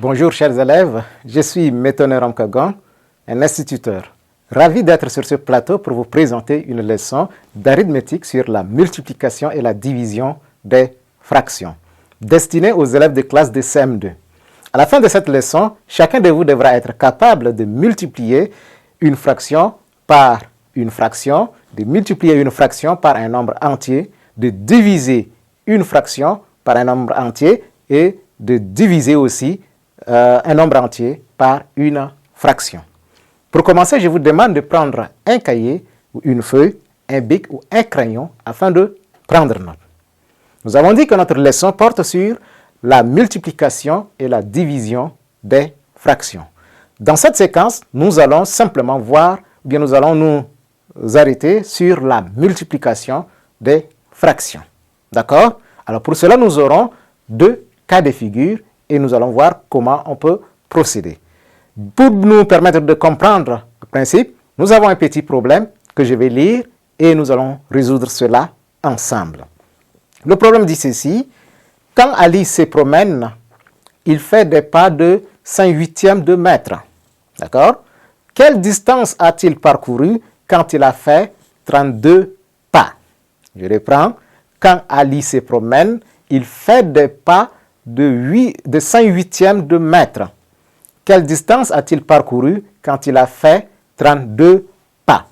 Bonjour chers élèves, je suis Métonné Ramkagan, un instituteur. Ravi d'être sur ce plateau pour vous présenter une leçon d'arithmétique sur la multiplication et la division des fractions, destinée aux élèves de classe de CM2. À la fin de cette leçon, chacun de vous devra être capable de multiplier une fraction par une fraction, de multiplier une fraction par un nombre entier, de diviser une fraction par un nombre entier et de diviser aussi un nombre entier par une fraction. Pour commencer, je vous demande de prendre un cahier ou une feuille, un bic ou un crayon afin de prendre note. Nous avons dit que notre leçon porte sur la multiplication et la division des fractions. Dans cette séquence, nous allons simplement voir, ou bien nous allons nous arrêter sur la multiplication des fractions. D'accord? Alors pour cela, nous aurons deux cas de figure et nous allons voir comment on peut procéder. Pour nous permettre de comprendre le principe, nous avons un petit problème que je vais lire et nous allons résoudre cela ensemble. Le problème dit ceci: quand Ali se promène, il fait des pas de 5/8 de mètre. D'accord? Quelle distance a-t-il parcouru quand il a fait 32 pas? Je reprends. Quand Ali se promène, il fait des pas de 5/8 de mètre. Quelle distance a-t-il parcouru quand il a fait 32 pas?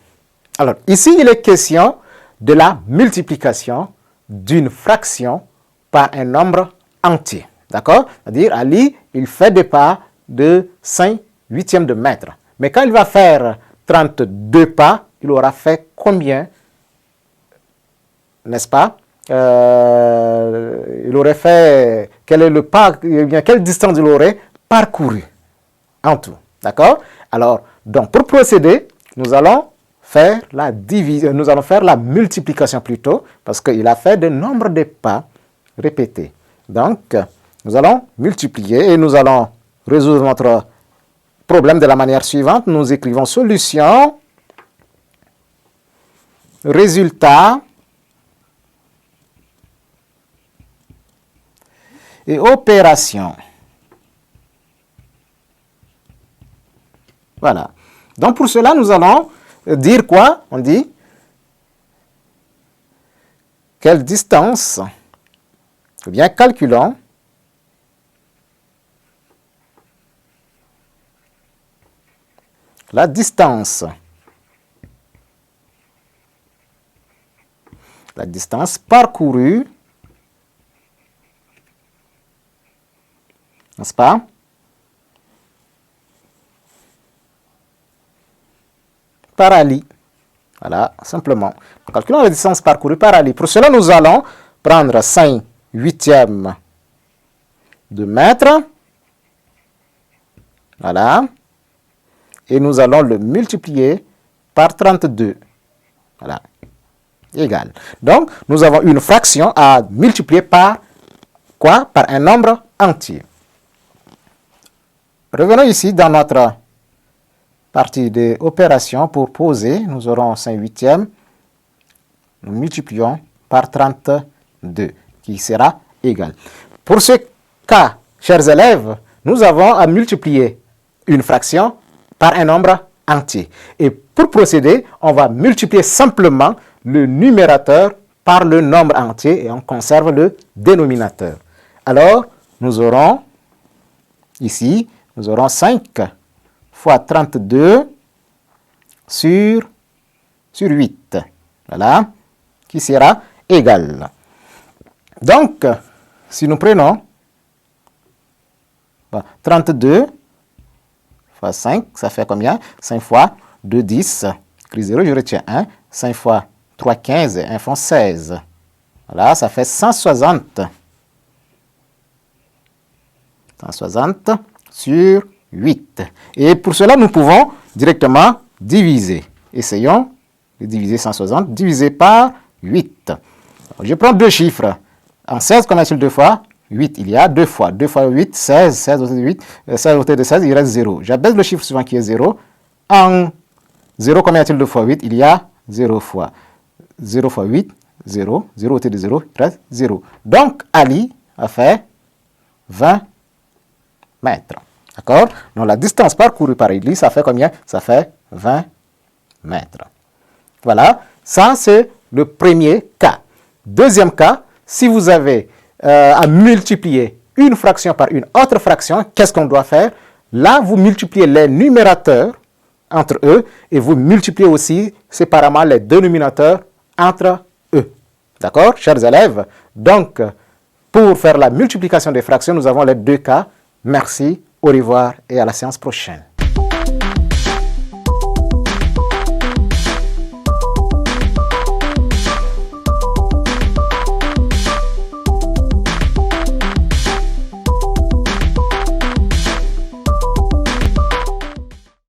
Alors, ici, il est question de la multiplication d'une fraction par un nombre entier. D'accord? C'est-à-dire, Ali, il fait des pas de 5/8 de mètre. Mais quand il va faire 32 pas, il aura fait combien? N'est-ce pas? Il aurait fait, quel est le pas, quelle distance il aurait parcouru en tout. D'accord? Alors, donc, pour procéder, nous allons faire la division, nous allons faire la multiplication plutôt, parce qu'il a fait de nombre de pas répétés. Donc, nous allons multiplier et nous allons résoudre notre problème de la manière suivante. Nous écrivons solution, résultat et opération. Voilà. Donc pour cela, nous allons dire quoi? On dit quelle distance? Eh bien, calculons la distance. La distance parcourue, n'est-ce pas? Par Ali. Voilà, simplement. Calculons la distance parcourue par Ali. Pour cela, nous allons prendre 5/8 de mètre. Voilà. Et nous allons le multiplier par 32. Voilà. Égal. Donc, nous avons une fraction à multiplier par quoi? Par un nombre entier. Revenons ici dans notre partie de opération pour poser. Nous aurons 5/8. Nous multiplions par 32 qui sera égal. Pour ce cas, chers élèves, nous avons à multiplier une fraction par un nombre entier. Et pour procéder, on va multiplier simplement le numérateur par le nombre entier et on conserve le dénominateur. Alors, nous aurons ici, nous aurons 5 fois 32 sur 8. Voilà, qui sera égal. Donc, si nous prenons 32 fois 5, ça fait combien? 5 fois 2, 10. Écrit 0, je retiens 1. 5 fois 3, 15. 1 font 16. Voilà, ça fait 160. 160 sur 8. Et pour cela, nous pouvons directement diviser. Essayons de diviser 160. Divisé par 8. Alors, je prends deux chiffres. En 16, combien est-il 2 fois? 8. Il y a 2 fois. 2 fois 8, 16. 16 ôté de 8. 16 ôté de 16, il reste 0. J'abaisse le chiffre suivant qui est 0. En 0, combien est-il 2 fois 8? Il y a 0 fois. 0 fois 8, 0. 0 ôté de 0, il reste 0. Donc, Ali a fait 20 mètres. D'accord? Donc la distance parcourue par Ellie, ça fait combien? Ça fait 20 mètres. Voilà, ça c'est le premier cas. Deuxième cas, si vous avez à multiplier une fraction par une autre fraction, qu'est-ce qu'on doit faire? Là, vous multipliez les numérateurs entre eux et vous multipliez aussi séparément les dénominateurs entre eux. D'accord, chers élèves? Donc, pour faire la multiplication des fractions, nous avons les deux cas. Merci, au revoir et à la séance prochaine.